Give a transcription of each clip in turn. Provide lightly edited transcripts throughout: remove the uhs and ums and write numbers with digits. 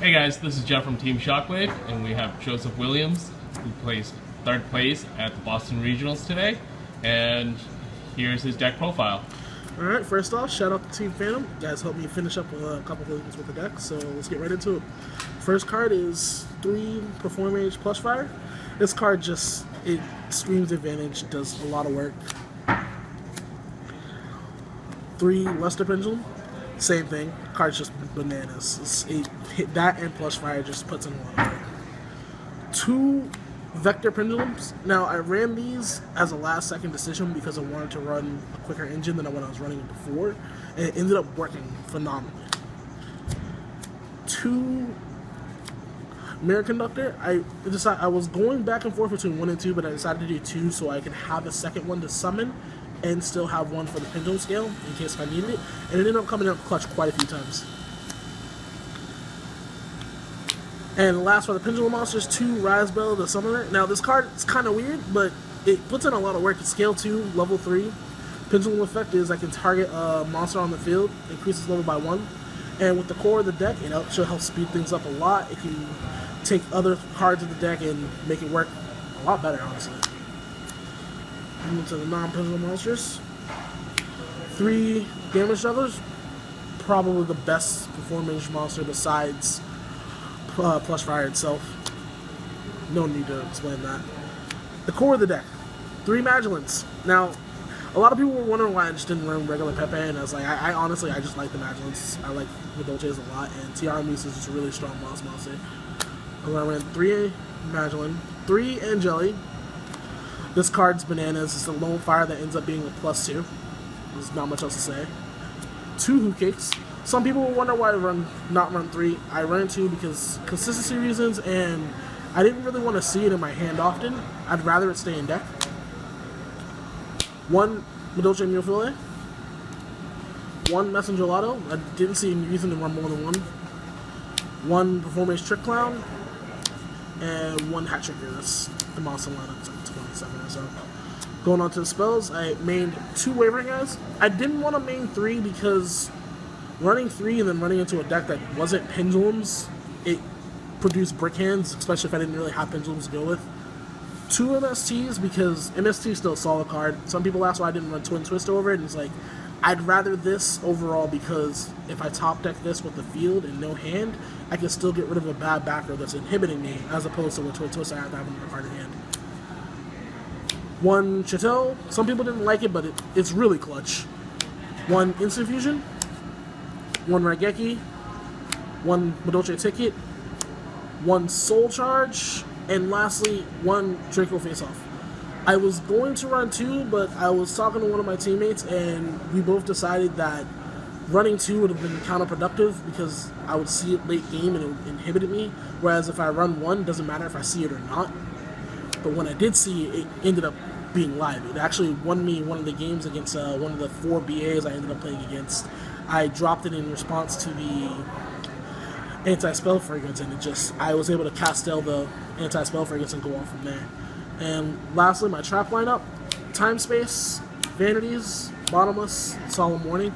Hey guys, this is Jeff from Team Shockwave, and we have Joseph Williams, who placed third place at the Boston Regionals today, and here's his deck profile. Alright, first off, shout out to Team Phantom. You guys helped me finish up a couple of things with the deck, so let's get right into it. First card is 3 Perform Age Plush Fire. This card just, it screams advantage, does a lot of work. 3 Luster Pendulum, same thing. Card's just bananas. It hit that and Plush Fire just puts in a lot of work. 2 Vector Pendulums. Now, I ran these as a last-second decision because I wanted to run a quicker engine than what I was running before, and it ended up working phenomenally. 2 Mirror Conductor. I was going back and forth between 1 and 2, but I decided to do 2 so I could have a second one to summon and still have one for the pendulum scale in case I needed it, and it ended up coming out clutch quite a few times. And last for the Pendulum Monsters, 2 Rise Bell, the Summoner. Now this card is kind of weird, but it puts in a lot of work. It's scale 2, level 3. Pendulum effect is I can target a monster on the field, increases level by 1. And with the core of the deck, it should help speed things up a lot. It can take other cards of the deck and make it work a lot better, honestly. Moving to the non-Pendulum Monsters. 3 Damage Jugglers. Probably the best performance monster besides Plush Fire itself. No need to explain that. The core of the deck. 3 Madolches. Now, a lot of people were wondering why I just didn't run regular PePe, and I was like, I honestly, I just like the Madolches. I like Madolches a lot, and Tiramisu is just a really strong boss monster. I ran 3 Madolche, 3 Angeli. This card's bananas. It's a lone fire that ends up being a +2. There's not much else to say. 2 Hoot Cakes. Some people will wonder why I not run 3. I ran 2 because consistency reasons, and I didn't really want to see it in my hand often. I'd rather it stay in deck. 1 Madolche Mufile. 1 Messenger Lotto. I didn't see any reason to run more than 1. 1 Performance Trick Clown. And 1 Hat Tricker. That's the monster lineup. It's like 27 or so. Going on to the spells, I mained 2 Wavering Eyes. I didn't want to main 3 because running 3 and then running into a deck that wasn't pendulums, it produced brick hands, especially if I didn't really have pendulums to go with. 2 MSTs because MST is still a solid card. Some people ask why I didn't run Twin Twist over it, and it's like, I'd rather this overall because if I top deck this with the field and no hand, I can still get rid of a bad backer that's inhibiting me, as opposed to with Twin Twist I have to have another card in hand. 1 Chateau. Some people didn't like it, but it's really clutch. 1 Instant Fusion. 1 Raigeki. 1 Madolche Ticket. 1 Soul Charge. And lastly, 1 Draco Face Off. I was going to run 2, but I was talking to one of my teammates, and we both decided that running 2 would have been counterproductive because I would see it late game and it would inhibit me. Whereas if I run 1, it doesn't matter if I see it or not. But when I did see it, it ended up being live. It actually won me one of the games against one of the 4 BAs I ended up playing against. I dropped it in response to the Anti-Spell Fragrance, and I was able to castell the Anti-Spell Fragrance and go on from there. And lastly, my trap lineup: Time Space, Vanities, Bottomless, Solemn Warning.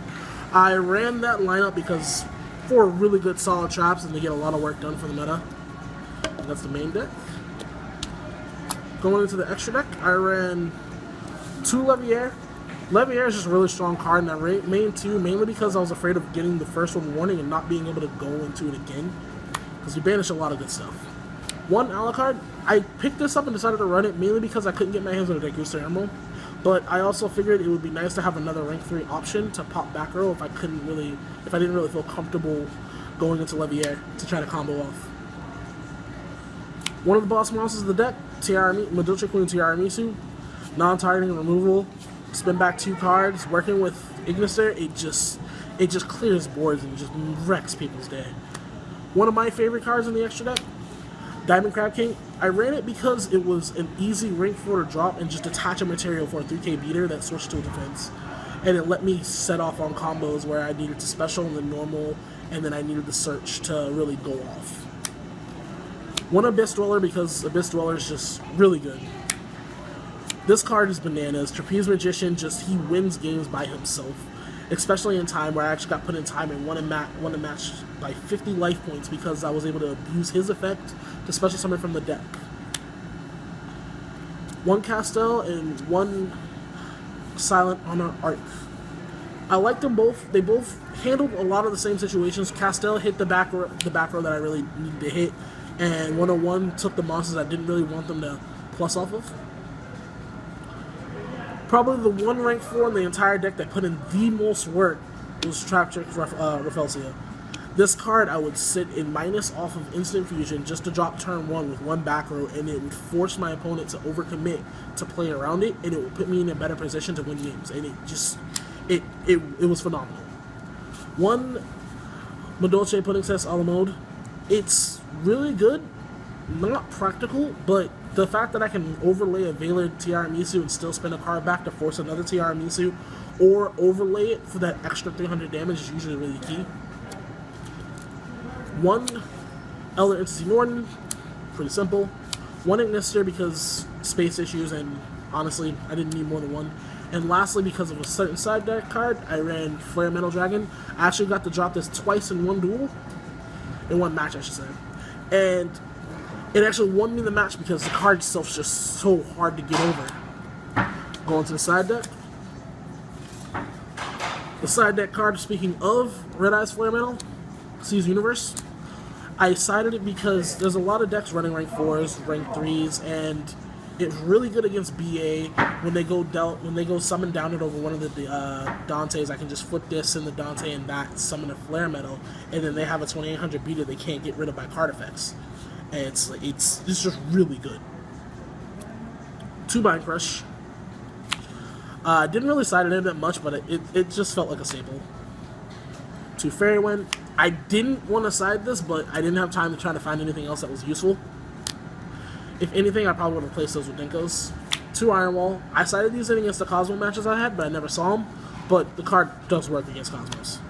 I ran that lineup because 4 really good solid traps and they get a lot of work done for the meta. And that's the main deck. Going into the extra deck, I ran 2 Leviair. Leviair is just a really strong card in that main 2, mainly because I was afraid of getting the first one warning and not being able to go into it again, because you banish a lot of good stuff. 1 Alucard. I picked this up and decided to run it mainly because I couldn't get my hands on a Degusta Emerald, but I also figured it would be nice to have another rank 3 option to pop back row if I didn't really feel comfortable going into Leviair to try to combo off. One of the boss monsters of the deck, Madolche Queen Tiramisu. Non-targeting removal, spin back 2 cards, working with Ignister, it just clears boards and just wrecks people's day. One of my favorite cards in the extra deck, Diamond Crab King. I ran it because it was an easy rank 4 to drop and just attach a material for a 3k beater that switched to a defense. And it let me set off on combos where I needed to special and then normal, and then I needed the search to really go off. 1 Abyss Dweller because Abyss Dweller is just really good. This card is bananas. Trapeze Magician, he wins games by himself. especially in time where I actually got put in time and won a match by 50 life points because I was able to abuse his effect to special summon from the deck. 1 Castel and 1 Silent Honor Arc. I liked them both. They both handled a lot of the same situations. Castel hit the back row that I really needed to hit, and 101 took the monsters I didn't really want them to plus off of. Probably the one rank 4 in the entire deck that put in the most work was Trap Trick Rafelsia. This card I would sit in minus off of Instant Fusion just to drop turn 1 with 1 back row, and it would force my opponent to overcommit to play around it, and it would put me in a better position to win games. And it was phenomenal. 1 Madolche Pudding Cess a la mode. It's really good, not practical, but the fact that I can overlay a Valor Tiramisu and still spin a card back to force another Tiramisu, or overlay it for that extra 300 damage is usually really key. 1 Elder Entity Norton, pretty simple. 1 Ignister because space issues, and honestly, I didn't need more than 1. And lastly, because of a certain side deck card, I ran Flare Metal Dragon. I actually got to drop this twice in 1 duel. In 1 match, I should say. And it actually won me the match because the card itself is just so hard to get over. Going to the side deck. The side deck card, speaking of Red Eyes Flare Metal, Seas Universe. I sided it because there's a lot of decks running rank 4s, rank 3s, and it's really good against BA. When they go summon down it over one of the Dantes, I can just flip this in the Dante and that summon a Flare Metal, and then they have a 2800 beater they can't get rid of by card effects. And it's just really good. 2 Mind Crush. Didn't really side it in that much, but it just felt like a staple. 2 Fairy Wind. I didn't want to side this, but I didn't have time to try to find anything else that was useful. If anything, I probably would have replaced those with Dinkos. 2 Iron Wall. I sided these in against the Cosmo matches I had, but I never saw them. But the card does work against Cosmos.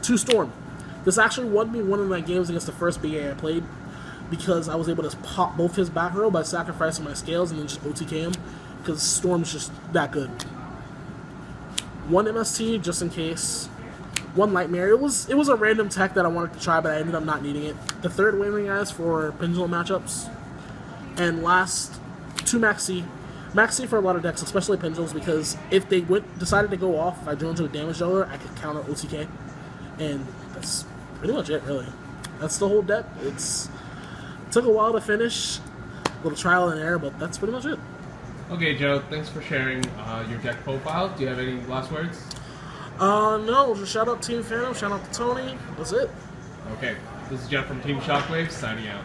2 Storm. This actually won me one of my games against the first BA I played, because I was able to pop both his back row by sacrificing my scales and then just OTK him, because Storm's just that good. 1 MST, just in case. 1 Nightmare. It was a random tech that I wanted to try, but I ended up not needing it. The 3rd Waving Eyes for Pendulum matchups. And last, 2 Maxi. Maxi for a lot of decks, especially Pendulums, because if they decided to go off, if I drew into a damage dealer, I could counter OTK. And that's pretty much it, really. That's the whole deck. It took a while to finish. A little trial and error, but that's pretty much it. Okay, Joe, thanks for sharing your deck profile. Do you have any last words? No, just shout out Team Phantom, shout out to Tony. That's it. Okay, this is Jeff from Team Shockwave, signing out.